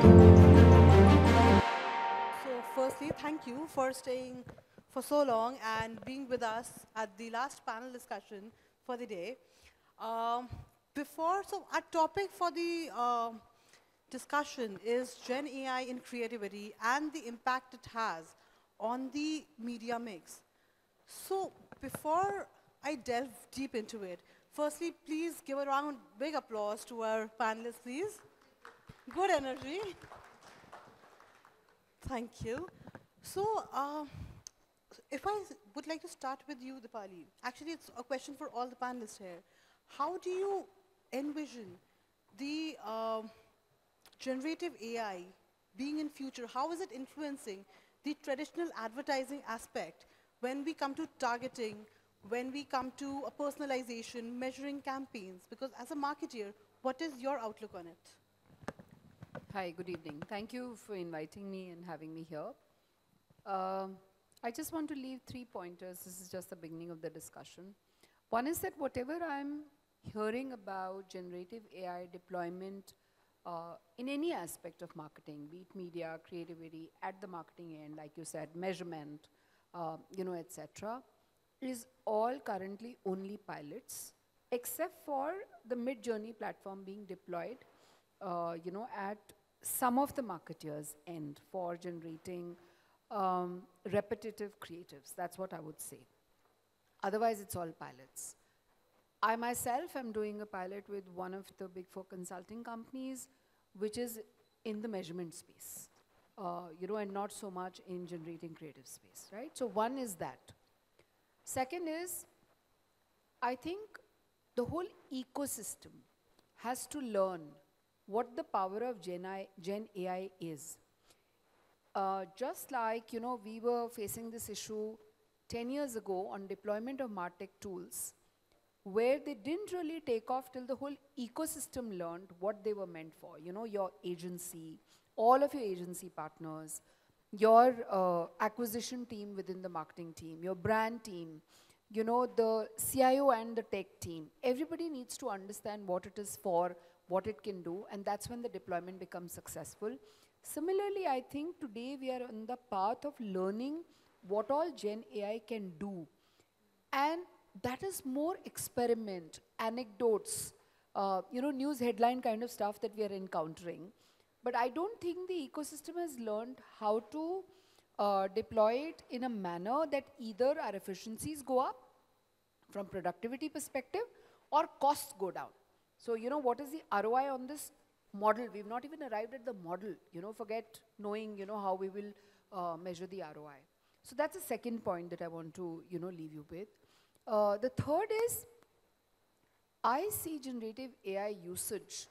So firstly, thank you for staying for so long and being with us at the last panel discussion for the day. Um, so our topic for the discussion is Gen AI in creativity and the impact it has on the media mix. So before I delve deep into it, firstly, please give a round, big applause to our panelists, please. Good energy. Thank you. So, if would like to start with you, Deepali. Actually, it's a question for all the panelists here. How do you envision the generative AI being in future? How is it influencing the traditional advertising aspect when we come to targeting, when we come to a personalization, measuring campaigns? Because as a marketeer, what is your outlook on it? Hi, good evening. Thank you for inviting me and having me here. Um I just want to leave 3 pointers. This is just the beginning of the discussion. One is that whatever I'm hearing about generative AI deployment in any aspect of marketing, be it media, creativity, at the marketing end, like you said, measurement, etc., is all currently only pilots, except for the mid-journey platform being deployed, at some of the marketers' end for generating repetitive creatives. That's what I would say. Otherwise, it's all pilots. I myself am doing a pilot with one of the big four consulting companies, which is in the measurement space, and not so much in generating creative space, right? So one is that. Second is, I think the whole ecosystem has to learn what the power of Gen AI is. Just like, we were facing this issue 10 years ago on deployment of MarTech tools, where they didn't really take off till the whole ecosystem learned what they were meant for. Your agency, all of your agency partners, your acquisition team within the marketing team, your brand team, the CIO and the tech team. Everybody needs to understand what it is for, what it can do, and that's when the deployment becomes successful. Similarly, I think today we are on the path of learning what all Gen AI can do. And that is more experiment, anecdotes, news headline kind of stuff that we are encountering. But I don't think the ecosystem has learned how to deploy it in a manner that either our efficiencies go up from productivity perspective or costs go down. So, what is the ROI on this model? We've not even arrived at the model, forget knowing, how we will measure the ROI. So that's the second point that I want to, leave you with. The third is, I see generative AI usage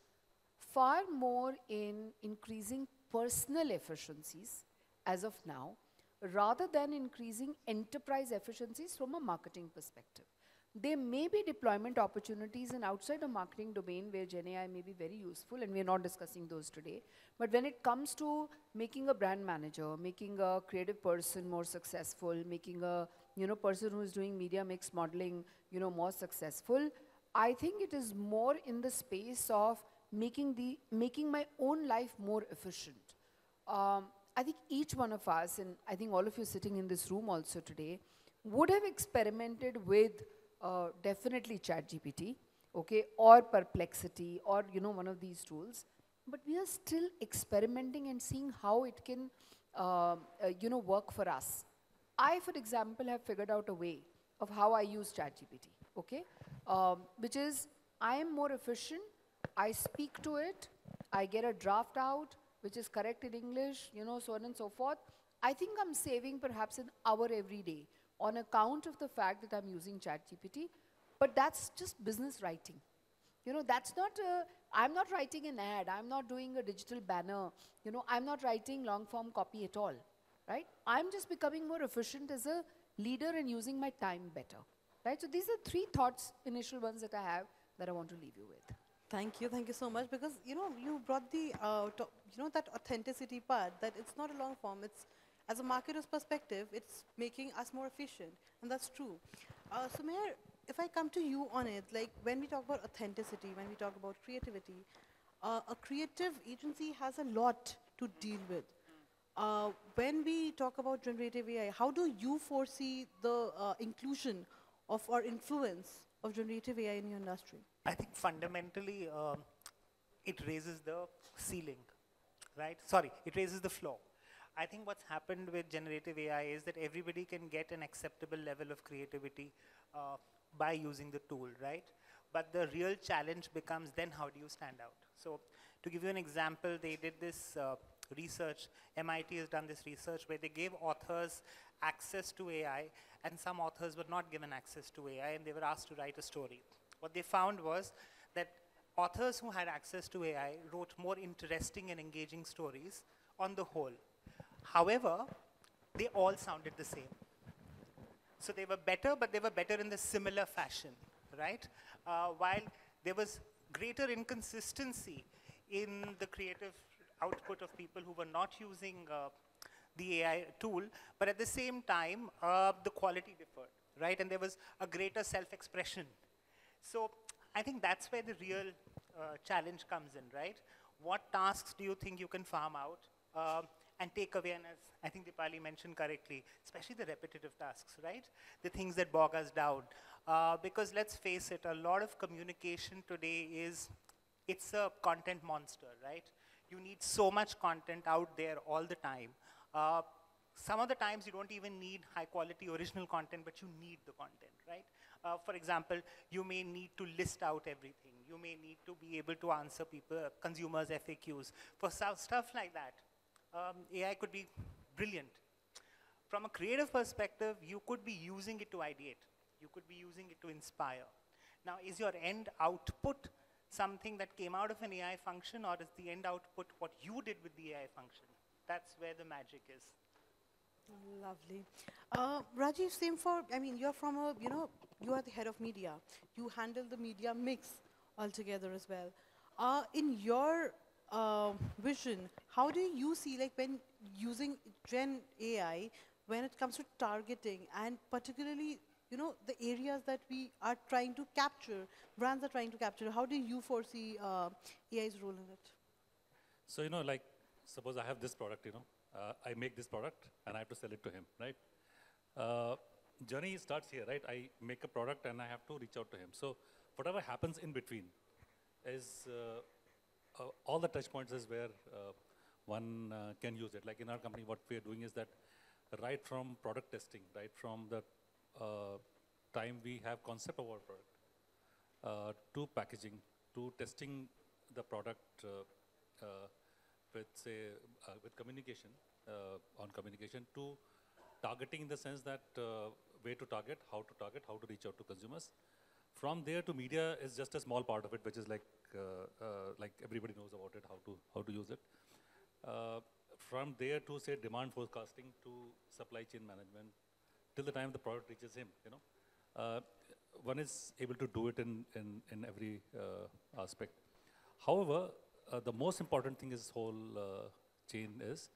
far more in increasing personal efficiencies as of now, rather than increasing enterprise efficiencies from a marketing perspective. There may be deployment opportunities in outside the marketing domain where Gen AI may be very useful, and we're not discussing those today. But when it comes to making a brand manager, making a creative person more successful, making a person who is doing media mix modeling more successful, I think it is more in the space of making my own life more efficient. I think each one of us, and I think all of you sitting in this room also today, would have experimented with definitely ChatGPT, okay, or Perplexity, or one of these tools. But we are still experimenting and seeing how it can, work for us. I, for example, have figured out a way of how I use ChatGPT, okay, which is I am more efficient. I speak to it. I get a draft out, which is correct in English, so on and so forth. I think I'm saving perhaps an hour every day on account of the fact that I'm using ChatGPT, but that's just business writing. That's not, I'm not writing an ad, I'm not doing a digital banner, I'm not writing long form copy at all, right? I'm just becoming more efficient as a leader and using my time better, right? So these are 3 thoughts, initial ones that I have that I want to leave you with. Thank you so much, because you brought the that authenticity part, that it's not a long form, it's, as a marketer's perspective, it's making us more efficient, and that's true. Sumeer, if I come to you on it, like when we talk about authenticity, when we talk about creativity, a creative agency has a lot to deal with. When we talk about generative AI, how do you foresee the inclusion of or influence of generative AI in your industry? I think fundamentally it raises the ceiling, right? Sorry, it raises the floor. I think what's happened with generative AI is that everybody can get an acceptable level of creativity by using the tool, right? But the real challenge becomes then how do you stand out? So to give you an example, they did this research, MIT has done this research where they gave authors access to AI and some authors were not given access to AI and they were asked to write a story. What they found was that authors who had access to AI wrote more interesting and engaging stories on the whole. However, they all sounded the same. So they were better, but they were better in the similar fashion, right? While there was greater inconsistency in the creative output of people who were not using the AI tool, but at the same time, the quality differed, right? And there was a greater self-expression. So I think that's where the real challenge comes in, right? What tasks do you think you can farm out and take away? And as I think Deepali mentioned correctly, especially the repetitive tasks, right? The things that bog us down. Because let's face it, a lot of communication today it's a content monster, right? You need so much content out there all the time. Some of the times you don't even need high quality original content, but you need the content, right? For example, you may need to list out everything. You may need to be able to answer consumers' FAQs. For stuff like that, AI could be brilliant. From a creative perspective, you could be using it to ideate. You could be using it to inspire. Now, is your end output something that came out of an AI function, or is the end output what you did with the AI function? That's where the magic is. Lovely. Rajiv, same for, I mean, you're from a, you are the head of media. You handle the media mix altogether as well. In your vision, how do you see, like, when using Gen AI, when it comes to targeting and particularly, the areas that we are trying to capture, brands are trying to capture, how do you foresee AI's role in it? So, like, suppose I have this product, I make this product and I have to sell it to him, right? Journey starts here, right? I make a product and I have to reach out to him. So whatever happens in between is all the touch points is where one can use it. Like in our company, what we are doing is that right from product testing, right from the time we have concept of our product, to packaging, to testing the product with, say, with communication, on communication, to targeting in the sense that where to target, how to reach out to consumers. From there to media is just a small part of it, which is like everybody knows about it, how to use it. From there to, say, demand forecasting, to supply chain management, till the time the product reaches him, one is able to do it in every aspect. However, the most important thing is this whole chain is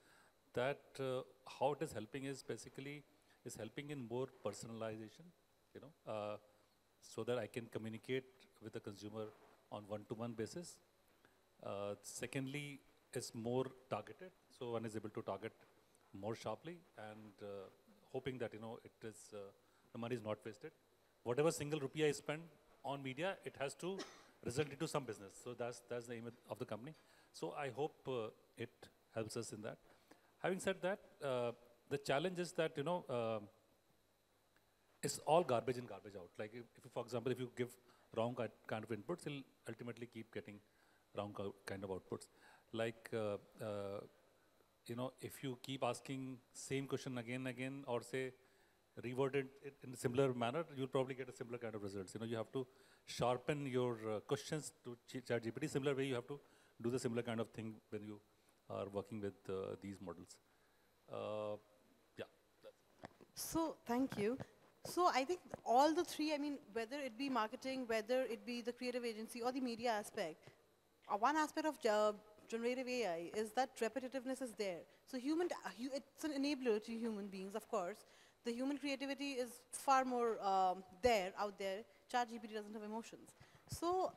that how it is helping is basically is helping in more personalization, so that I can communicate with the consumer on one-to-one basis. Secondly, it's more targeted, so one is able to target more sharply and hoping that it is the money is not wasted. Whatever single rupee I spend on media, it has to result into some business. So that's the aim of the company. So I hope it helps us in that. Having said that, the challenge is that it's all garbage in, garbage out. Like if for example, if you give wrong kind of inputs, you'll ultimately keep getting wrong kind of outputs. Like if you keep asking same question again and again, or say reword it in a similar manner, you'll probably get a similar kind of results. You have to sharpen your questions to ChatGPT. Similar way, you have to do the similar kind of thing when you are working with these models. Yeah. So thank you. So I think all the three, I mean, whether it be marketing, whether it be the creative agency or the media aspect, one aspect of generative AI is that repetitiveness is there. So it's an enabler to human beings, of course. The human creativity is far more out there. ChatGPT doesn't have emotions. So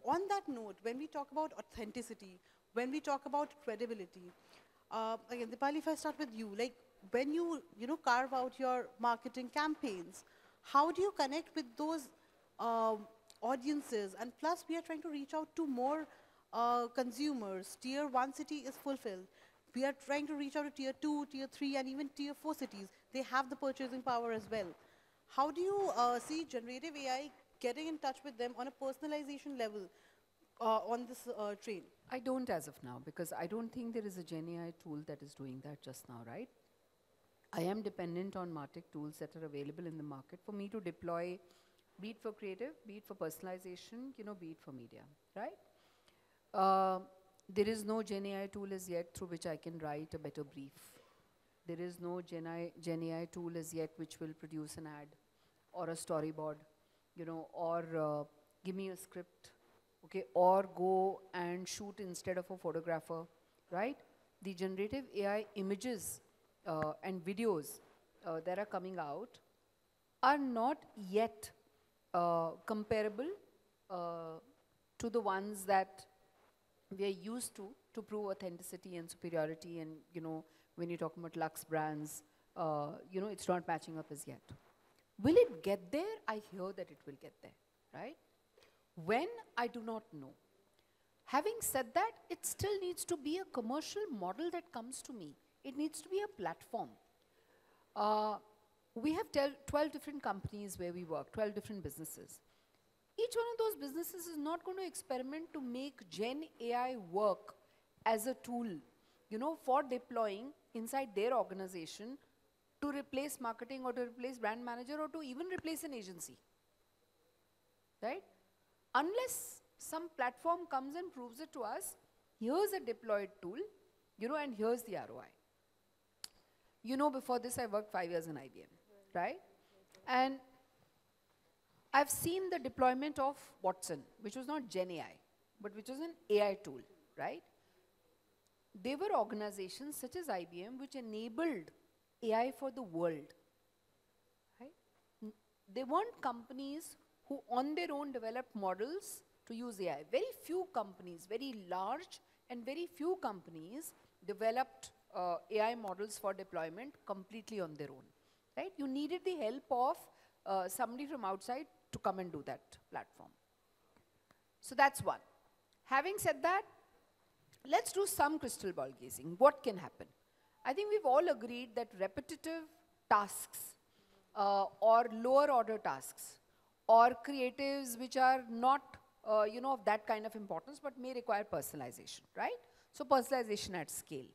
On that note, when we talk about authenticity, when we talk about credibility, again, Deepali, if I start with you, like when you know, carve out your marketing campaigns, how do you connect with those audiences? And plus, we are trying to reach out to more consumers. Tier 1 city is fulfilled. We are trying to reach out to tier 2, tier 3, and even tier 4 cities. They have the purchasing power as well. How do you see generative AI getting in touch with them on a personalization level on this train? I don't as of now, because I don't think there is a Gen AI tool that is doing that just now, right? I am dependent on MarTech tools that are available in the market for me to deploy, be it for creative, be it for personalization, you know, be it for media, right? There is no Gen AI tool as yet through which I can write a better brief. There is no Gen AI tool as yet which will produce an ad or a storyboard, you know, or give me a script, okay, or go and shoot instead of a photographer, right? The generative AI images and videos that are coming out are not yet comparable to the ones that we are used to prove authenticity and superiority. And, you know, when you talk about Lux brands, you know, it's not matching up as yet. Will it get there? I hear that it will get there, right? When? I do not know. Having said that, it still needs to be a commercial model that comes to me. It needs to be a platform. We have 12 different companies where we work, 12 different businesses. Each one of those businesses is not going to experiment to make Gen AI work as a tool, you know, for deploying inside their organization to replace marketing or to replace brand manager or to even replace an agency, right? Unless some platform comes and proves it to us, here's a deployed tool, you know, and here's the ROI. You know, before this, I worked 5 years in IBM, right? And I've seen the deployment of Watson, which was not Gen AI, but which was an AI tool, right? There were organizations such as IBM which enabled AI for the world, right? They weren't companies who on their own developed models to use AI. Very few companies, very large and very few companies developed AI models for deployment completely on their own, right? You needed the help of somebody from outside to come and do that platform. So that's one. Having said that, let's do some crystal ball gazing. What can happen? I think we've all agreed that repetitive tasks or lower order tasks or creatives which are not you know, of that kind of importance but may require personalization, right? So personalization at scale.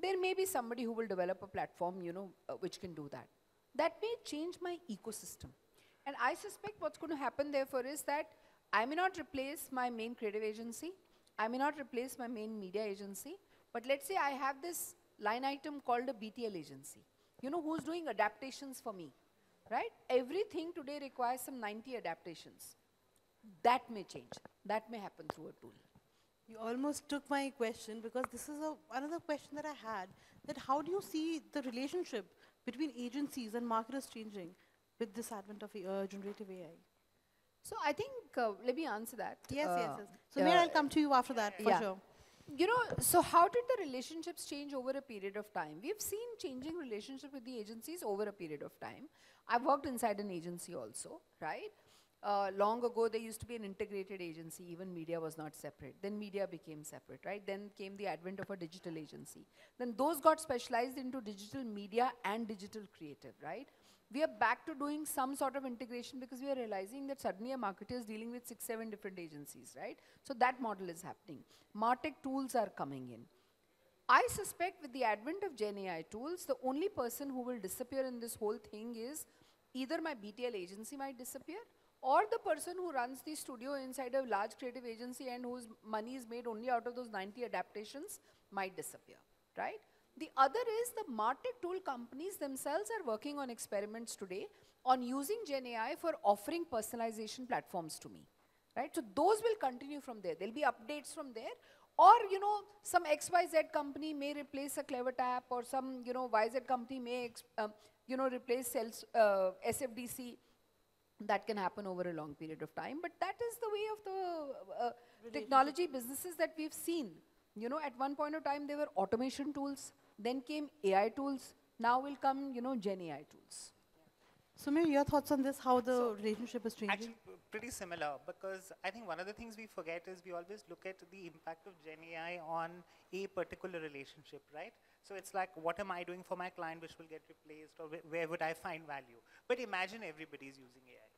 There may be somebody who will develop a platform, you know, which can do that. That may change my ecosystem. And I suspect what's going to happen therefore is that I may not replace my main creative agency, I may not replace my main media agency, but let's say I have this line item called a BTL agency, you know, who's doing adaptations for me, right? Everything today requires some 90 adaptations. That may change. That may happen through a tool. You almost took my question, because this is another question that I had, that how do you see the relationship between agencies and marketers changing with this advent of generative AI? So I think, let me answer that. Yes. So Sumeer, I'll come to you after that, for sure. You know, so how did the relationships change over a period of time? We've seen changing relationship with the agencies over a period of time. I've worked inside an agency also, right? Long ago, there used to be an integrated agency. Even media was not separate. Then media became separate, right? Then came the advent of a digital agency. Then those got specialized into digital media and digital creative, right? We are back to doing some sort of integration because we are realizing that suddenly a marketer is dealing with 6, 7 different agencies, right? So that model is happening. MarTech tools are coming in. I suspect with the advent of Gen AI tools, the only person who will disappear in this whole thing is either my BTL agency might disappear, or the person who runs the studio inside a large creative agency and whose money is made only out of those 90 adaptations might disappear, right? The other is the MarTech tool companies themselves are working on experiments today on using Gen AI for offering personalization platforms to me, right? So those will continue from there. There'll be updates from there. Or, you know, some XYZ company may replace a Clever Tap, or some, you know, YZ company may, you know, replace SFDC. that can happen over a long period of time. But that is the way of the technology businesses that we've seen. You know, at one point of time, there were automation tools, then came AI tools, now will come, you know, Gen AI tools. Sumeer, your thoughts on this, how the relationship is changing? Actually, pretty similar, because I think one of the things we forget is we always look at the impact of Gen AI on a particular relationship, right? So it's like, what am I doing for my client which will get replaced, or where would I find value? But imagine everybody's using AI.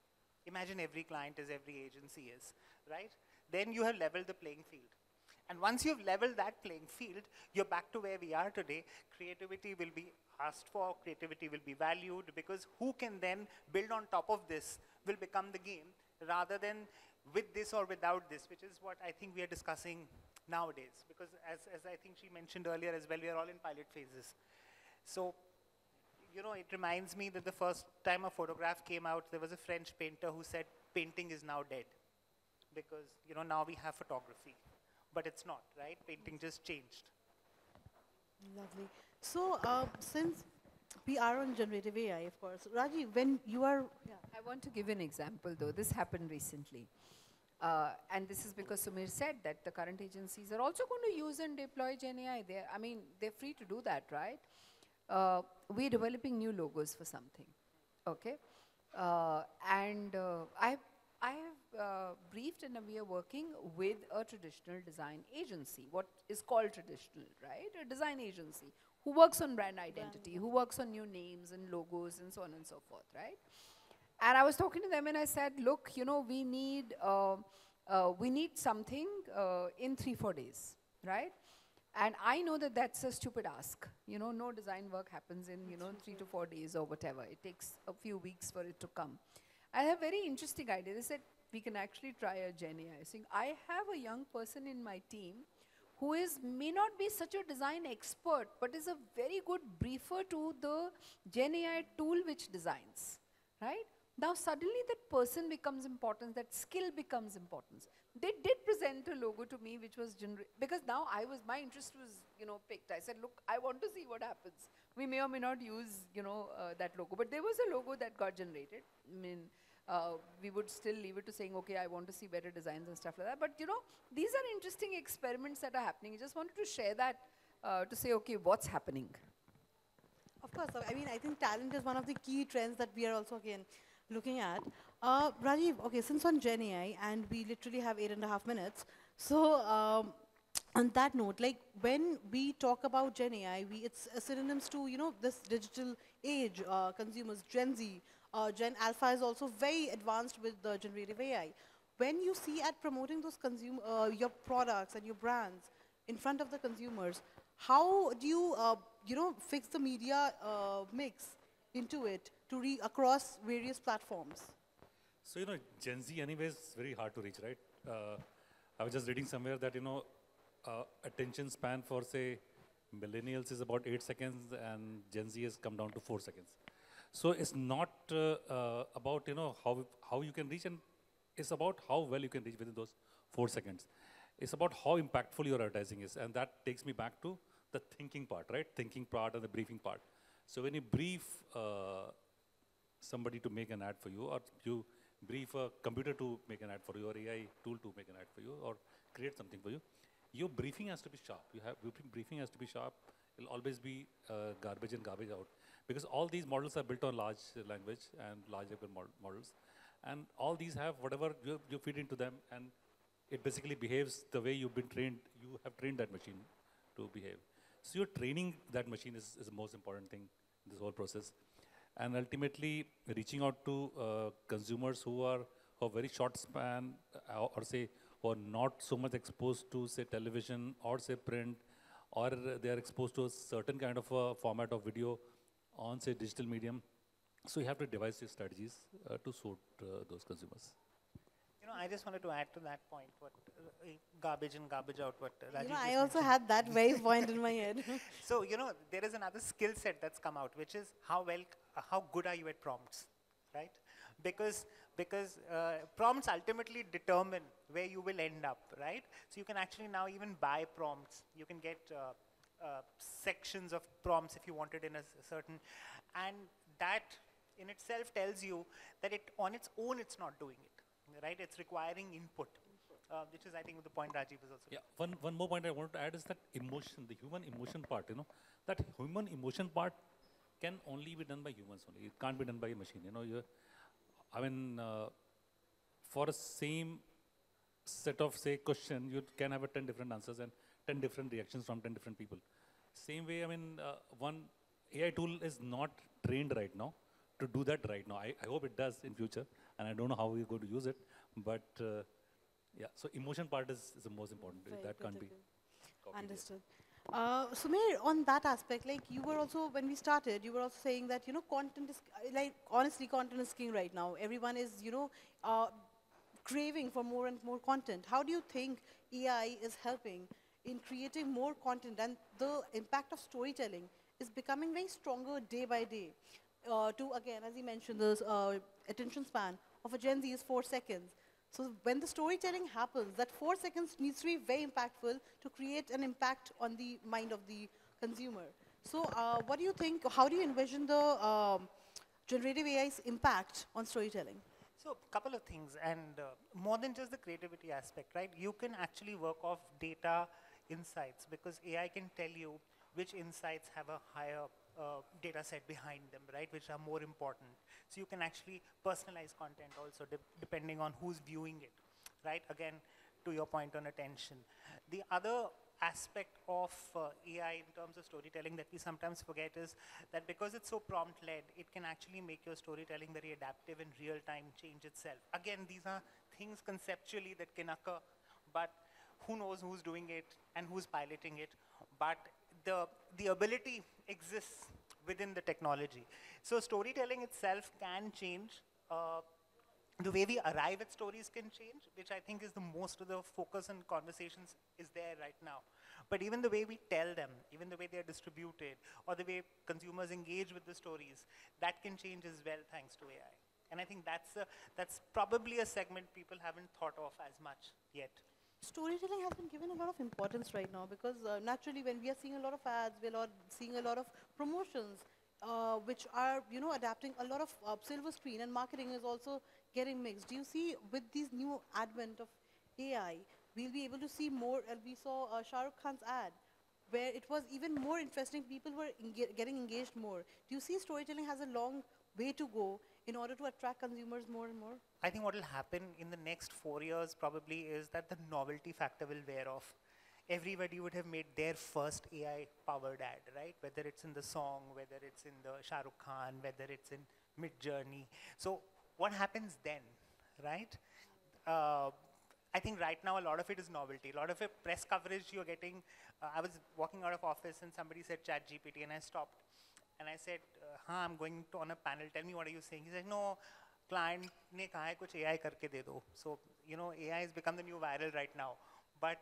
Imagine every client is, every agency is, right? Then you have leveled the playing field. And once you've leveled that playing field, you're back to where we are today. Creativity will be asked for, creativity will be valued, because who can then build on top of this will become the game, rather than with this or without this, which is what I think we are discussing nowadays. Because as I think she mentioned earlier as well, we are all in pilot phases. So, you know, it reminds me that the first time a photograph came out, there was a French painter who said, painting is now dead. Because, you know, now we have photography. But it's not, right? Painting just changed. Lovely. So, since we are on generative AI, of course, Rajiv, when you are, I want to give an example though. This happened recently. And this is because Sumeer said that the current agencies are also going to use and deploy Gen AI. I mean, they're free to do that, right? We're developing new logos for something, okay? I have briefed, and we are working with a traditional design agency, what is called traditional, right? A design agency who works on brand identity, who works on new names and logos and so on and so forth, right? And I was talking to them and I said, look, you know, we need something in 3-4 days, right? And I know that that's a stupid ask. You know, no design work happens in, you know, 3 to 4 days or whatever. It takes a few weeks for it to come. I have a very interesting idea. They said, we can actually try a Gen AI. So I have a young person in my team who may not be such a design expert, but is a very good briefer to the Gen AI tool which designs, right? Now suddenly that person becomes important, that skill becomes important. They did present a logo to me which was because now my interest was, you know, picked. I said, look, I want to see what happens. We may or may not use, you know, that logo, but there was a logo that got generated. I mean, we would still leave it to saying, okay, I want to see better designs and stuff like that. But, you know, these are interesting experiments that are happening. I just wanted to share that to say, okay, what's happening? of course, I mean, I think talent is one of the key trends that we are also, again, looking at. Rajiv, okay, since on Gen AI, and we literally have 8.5 minutes, so on that note, like when we talk about Gen AI, it's synonyms to, you know, this digital age, consumers, Gen Z, Gen Alpha is also very advanced with the generative AI. When you see at promoting those your products and your brands in front of the consumers, how do you, you know, fix the media mix into it to across various platforms? So, you know, Gen Z anyway is very hard to reach, right? I was just reading somewhere that, you know, attention span for, say, millennials is about 8 seconds, and Gen Z has come down to 4 seconds. So it's not about, you know, how you can reach, and it's about how well you can reach within those 4 seconds. It's about how impactful your advertising is, and that takes me back to the thinking part, right? Thinking part and the briefing part. So when you brief somebody to make an ad for you, or you brief a computer to make an ad for you, or AI tool to make an ad for you, or create something for you, your briefing has to be sharp. Your briefing has to be sharp. It'll always be garbage in, garbage out. Because all these models are built on large language and large models. And all these have whatever you feed into them, and it basically behaves the way you've been trained, you have trained that machine to behave. So you're training that machine is the most important thing in this whole process. And ultimately, reaching out to consumers who are very short span, or say, who are not so much exposed to, say, television, or say, print, or they are exposed to a certain kind of a format of video on, say, digital medium. So you have to devise your strategies to suit those consumers. You know, I just wanted to add to that point, what garbage in, garbage out, what Rajiv You know, just I also mentioned. had that very point in my head. So, you know, there is another skill set that's come out, which is how good are you at prompts, right? Because prompts ultimately determine where you will end up, right? So you can actually now even buy prompts. You can get sections of prompts if you wanted in a certain, and that in itself tells you that it on its own it's not doing it, right? It's requiring input, which is I think the point Rajiv is also. Yeah, one more point I want to add is that emotion, the human emotion part, that human emotion part can only be done by humans only. It can't be done by a machine, I mean, for a same set of, say, question, you can have 10 different answers and 10 different reactions from 10 different people. Same way, I mean, one AI tool is not trained right now to do that right now. I hope it does in future, and I don't know how we're going to use it, but yeah, so emotion part is the most important. Very That can't be critical. copied. Understood. Sumeer, on that aspect, like you were also, when we started, you were also saying that, content is, like, honestly, content is king right now. Everyone is, craving for more and more content. How do you think AI is helping in creating more content, and the impact of storytelling is becoming very stronger day by day? To, again, as you mentioned, the attention span of a Gen Z is 4 seconds. So when the storytelling happens, that 4 seconds needs to be very impactful to create an impact on the mind of the consumer. So what do you think, how do you envision the generative AI's impact on storytelling? So a couple of things, and more than just the creativity aspect, right? You can actually work off data insights, because AI can tell you which insights have a higher data set behind them, right? Which are more important. So you can actually personalize content also depending on who's viewing it, right? Again, to your point on attention. The other aspect of AI in terms of storytelling that we sometimes forget is that because it's so prompt-led, it can actually make your storytelling very adaptive in real time, change itself. Again, these are things conceptually that can occur, but who knows who's doing it and who's piloting it. But the ability exists within the technology. So storytelling itself can change. The way we arrive at stories can change, which I think is the most of the focus and conversations is there right now. But even the way we tell them, even the way they're distributed, or the way consumers engage with the stories, that can change as well thanks to AI. And I think that's probably a segment people haven't thought of as much yet. Storytelling has been given a lot of importance right now, because naturally when we are seeing a lot of ads, we are seeing a lot of promotions, which are, adapting a lot of silver screen, and marketing is also getting mixed. Do you see with these new advent of AI, we'll be able to see more? We saw Shah Rukh Khan's ad, where it was even more interesting. People were getting engaged more. Do you see storytelling has a long way to go in order to attract consumers more and more? I think what will happen in the next 4 years probably is that the novelty factor will wear off. Everybody would have made their first AI-powered ad, right? Whether it's in the song, whether it's in the Shah Rukh Khan, whether it's in Mid-Journey. So what happens then, right? I think right now a lot of it is novelty. A lot of it press coverage you're getting. I was walking out of office and somebody said ChatGPT, and I stopped. And I said, I'm going to on a panel, tell me what are you saying? He said, no, client ne kaha hai kuch AI karke de do. So, AI has become the new viral right now. But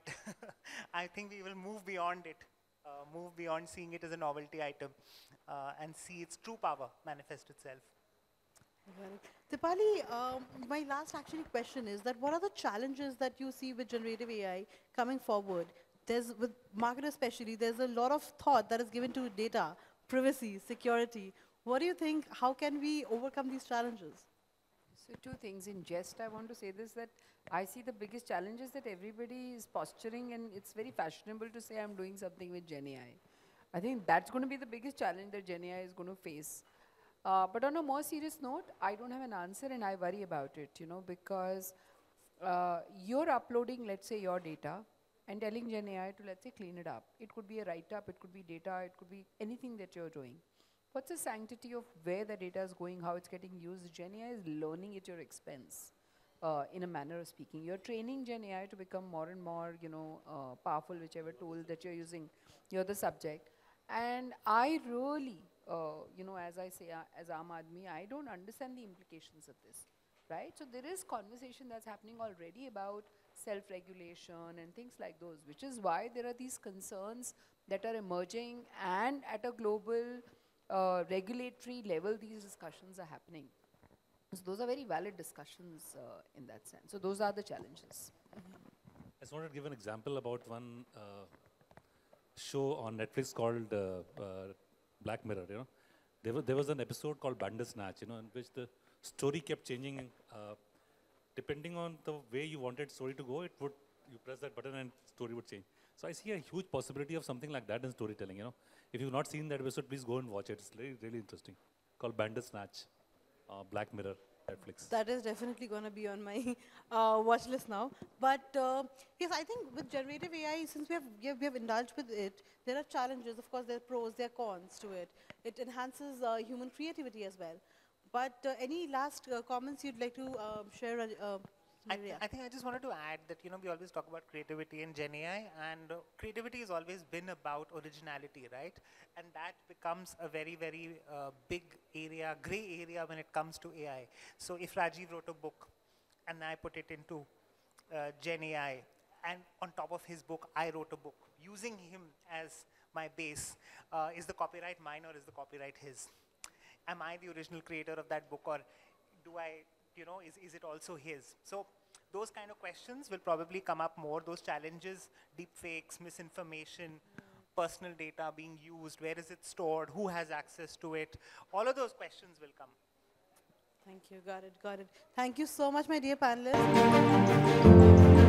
I think we will move beyond it, move beyond seeing it as a novelty item, and see its true power manifest itself. Deepali, my last actually question is that what are the challenges that you see with generative AI coming forward? With market especially, there's a lot of thought that is given to data, privacy, security. What do you think, how can we overcome these challenges? So two things. In jest, I want to say this, that I see the biggest challenge is that everybody is posturing, and it's very fashionable to say I'm doing something with Gen AI. I think that's going to be the biggest challenge that Gen AI is going to face. But on a more serious note, I don't have an answer, and I worry about it, because you're uploading, let's say, your data and telling Gen AI to, let's say, clean it up. It could be a write-up, it could be data, it could be anything that you're doing. What's the sanctity of where the data is going, how it's getting used? Gen AI is learning at your expense, in a manner of speaking. You're training Gen AI to become more and more, powerful, whichever tool that you're using. You're the subject. And I really, as I say, as Aam Aadmi, I don't understand the implications of this, right? So there is conversation that's happening already about self-regulation and things like those, which is why there are these concerns that are emerging, and at a global regulatory level, these discussions are happening. So those are very valid discussions in that sense. So those are the challenges. I just wanted to give an example about one show on Netflix called Black Mirror, there was an episode called Bandersnatch, in which the story kept changing. Depending on the way you wanted story to go, you press that button and story would change. So I see a huge possibility of something like that in storytelling. If you've not seen that episode, please go and watch it. It's really, really interesting. Called Bandersnatch, Black Mirror, Netflix. That is definitely going to be on my watch list now. But yes, I think with generative AI, since we have indulged with it, there are challenges. Of course, there are pros, there are cons to it. It enhances human creativity as well. But any last comments you'd like to share, Sumeer? I think I just wanted to add that, we always talk about creativity in Gen AI, and creativity has always been about originality, right? And that becomes a very, very big area, gray area when it comes to AI. So if Rajiv wrote a book and I put it into Gen AI, and on top of his book, I wrote a book, using him as my base, is the copyright mine or is the copyright his? Am I the original creator of that book, or do I, is it also his? So those kind of questions will probably come up more, those challenges, deep fakes, misinformation, personal data being used, where is it stored, who has access to it, all of those questions will come. Thank you, got it. Thank you so much, my dear panelists.